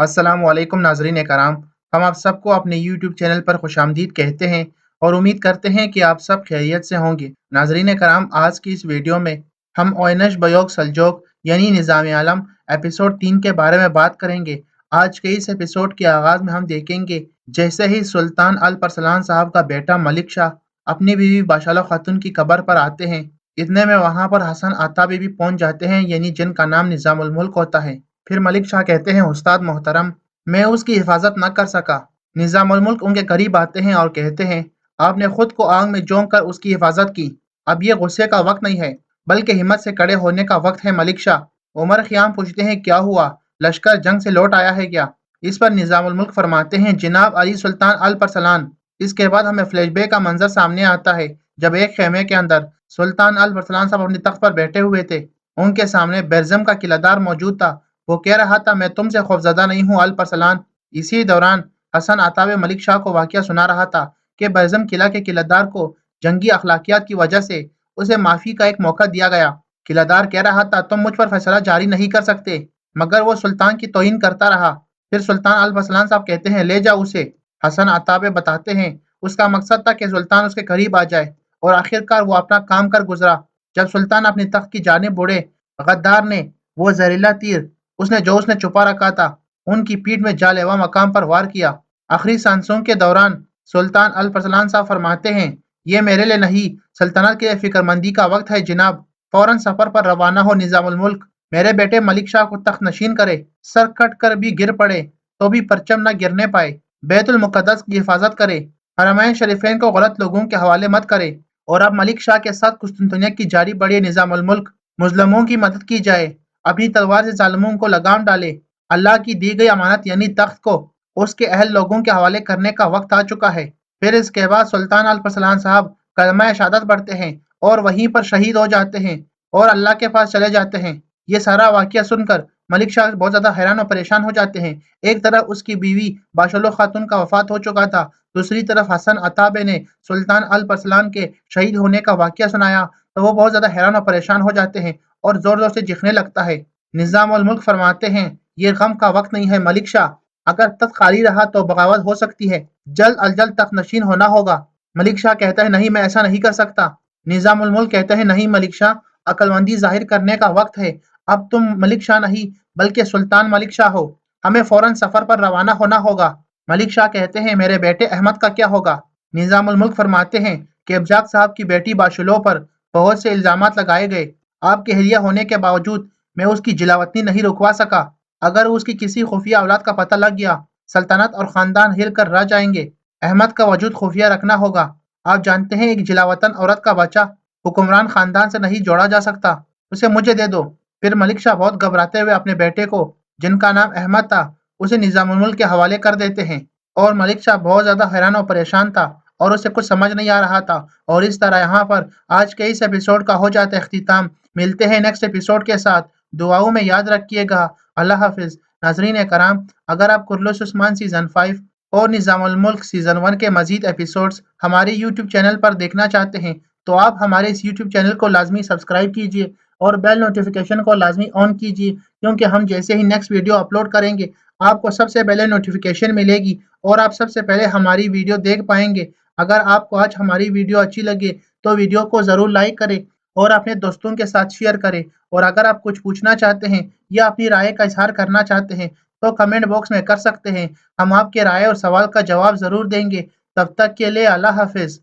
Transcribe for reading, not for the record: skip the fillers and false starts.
अस्सलाम वालेकुम नाज़रीन कराम। हम आप सबको अपने यूट्यूब चैनल पर खुशामदीद कहते हैं और उम्मीद करते हैं कि आप सब खैरियत से होंगे। नाज़रीन कराम, आज की इस वीडियो में हम ओयनश बयोग सल्जोक यानी निज़ाम आलम एपिसोड 3 के बारे में बात करेंगे। आज के इस एपिसोड के आगाज़ में हम देखेंगे जैसे ही सुल्तान अल परसलान साहब का बेटा मलिक शाह अपनी बीवी बाशालो खातून की कब्र पर आते हैं, इतने में वहाँ पर हसन आता बीबी पहुँच जाते हैं, यानी जिनका नाम निज़ामुल मुल्क होता है। फिर मलिक शाह कहते हैं, उस्ताद मोहतरम, मैं उसकी हिफाजत न कर सका। निज़ामुल मुल्क उनके करीब आते हैं और कहते हैं, आपने खुद को आग में झोंक कर उसकी हिफाजत की। अब ये गुस्से का वक्त नहीं है, बल्कि हिम्मत से खड़े होने का वक्त है मलिक शाह। उमर ख़याम पूछते हैं, क्या हुआ? लश्कर जंग से लौट आया है क्या? इस पर निज़ामुल मुल्क फरमाते हैं, जनाब अली सुल्तान अल परसलान। इसके बाद हमें फ्लैशबैक का मंजर सामने आता है, जब एक खेमे के अंदर सुल्तान अल परसलान साहब अपने तख्त पर बैठे हुए थे। उनके सामने बेरजम का किलादार मौजूद था। वो कह रहा था, मैं तुमसे खौफजदा नहीं हूँ अल परसलान। इसी दौरान हसन अतावे मलिक शाह को वाकया सुना रहा था कि बेरजम किला के किलादार को जंगी अखलाकियात की वजह से उसे माफी का एक मौका दिया गया। किलादार कह रहा था, तुम मुझ पर फैसला जारी नहीं कर सकते, मगर वो सुल्तान की तौहीन करता रहा। फिर सुल्तान अल परसलान साहब कहते हैं, ले जाओ उसे। हसन अतावे बताते हैं, उसका मकसद था कि सुल्तान उसके करीब आ जाए, और आखिरकार वो अपना काम कर गुजरा। जब सुल्तान अपने तख्त की जानिब बढ़े, गद्दार ने वो जहरीला तीर उसने छुपा रखा था, उनकी पीठ में जानलेवा मकाम पर वार किया। आखिरी सांसों के दौरान सुल्तान अल परसलान साहब फरमाते हैं, ये मेरे लिए नहीं, सल्तनत के लिए फिक्रमंदी का वक्त है जनाब। फौरन सफर पर रवाना हो निजामुल मुल्क। मेरे बेटे मलिक शाह को तख्त नशीन करे, सर कट कर भी गिर पड़े तो भी परचम न गिरने पाए। बैतुल मुकद्दस की हिफाजत करे, हरमैन शरीफैन को गलत लोगों के हवाले मत करे, और अब मलिक शाह के साथ कुस्तुनतुनिया की जारी बढ़े निजामुल मुल्क। मुस्लिमों की मदद की जाए, अपनी तलवार से जालिमों को लगाम डाले। अल्लाह की दी गई अमानत यानी तख्त को उसके अहल लोगों के हवाले करने का वक्त आ चुका है। फिर इसके बाद सुल्तान अल परसलान साहब कलमा शहादत पढ़ते हैं और वहीं पर शहीद हो जाते हैं और अल्लाह के पास चले जाते हैं। ये सारा वाकया सुनकर मलिक शाह बहुत ज्यादा हैरान और परेशान हो जाते हैं। एक तरफ उसकी बीवी बाशलो खातून का वफात हो चुका था, दूसरी तरफ हसन अताबे ने सुल्तान अल परसलान के शहीद होने का वाकया सुनाया, तो वो बहुत ज्यादा हैरान और परेशान हो जाते हैं और जोर जोर से चीखने लगता है। निजाम उल मुल्क फरमाते हैं, ये गम का वक्त नहीं है मलिक शाह, अगर तख्त खाली रहा तो बगावत हो सकती है, जल्द अज जल्द तख्त नशीन होना होगा। मलिक शाह कहता है, नहीं, मैं ऐसा नहीं कर सकता। निजाम उल मुल्क कहते हैं, नहीं मलिक शाह, अक्लमंदी जाहिर करने का वक्त है। अब तुम मलिक शाह नहीं, बल्कि सुल्तान मलिक शाह हो। हमें फौरन सफर पर रवाना होना होगा। मलिक शाह कहते हैं, मेरे बेटे अहमद का क्या होगा? निजाम उल मुल्क फरमाते हैं कि अब्जाक साहब की बेटी बाशुलो पर बहुत से इल्जामात लगाए गए। आपके अहलिया होने के बावजूद मैं उसकी जिलावतनी नहीं रुकवा सका। अगर उसकी किसी खुफिया औलाद का पता लग गया, सल्तनत और खानदान हिल कर रह जाएंगे। अहमद का वजूद खुफिया रखना होगा। आप जानते हैं, एक जिलावतन औरत का बच्चा हुक्मरान खानदान से नहीं जोड़ा जा सकता। उसे मुझे दे दो। फिर मलिक शाह बहुत घबराते हुए अपने बेटे को, जिनका नाम अहमद था, उसे निजामुल मुल्क के हवाले कर देते हैं। और मलिक शाह बहुत ज्यादा हैरान और परेशान था और उसे कुछ समझ नहीं आ रहा था। और इस तरह यहाँ पर आज के इस एपिसोड का हो जाता है इख्तिताम। मिलते हैं नेक्स्ट एपिसोड के साथ। दुआओं में याद रखिएगा। अल्लाह हाफिज। नाजरीन कराम, अगर आप कुर्लुस उस्मान सीजन 5 और निजामुल मुल्क सीजन 1 के मजीद एपिसोड्स हमारे यूट्यूब चैनल पर देखना चाहते हैं, तो आप हमारे इस यूट्यूब चैनल को लाजमी सब्सक्राइब कीजिए और बेल नोटिफिकेशन को लाजमी ऑन कीजिए, क्योंकि हम जैसे ही नेक्स्ट वीडियो अपलोड करेंगे, आपको सबसे पहले नोटिफिकेशन मिलेगी और आप सबसे पहले हमारी वीडियो देख पाएंगे। अगर आपको आज हमारी वीडियो अच्छी लगे तो वीडियो को ज़रूर लाइक करें और अपने दोस्तों के साथ शेयर करें। और अगर आप कुछ पूछना चाहते हैं या अपनी राय का इजहार करना चाहते हैं, तो कमेंट बॉक्स में कर सकते हैं। हम आपके राय और सवाल का जवाब ज़रूर देंगे। तब तक के लिए अल्लाह हाफिज।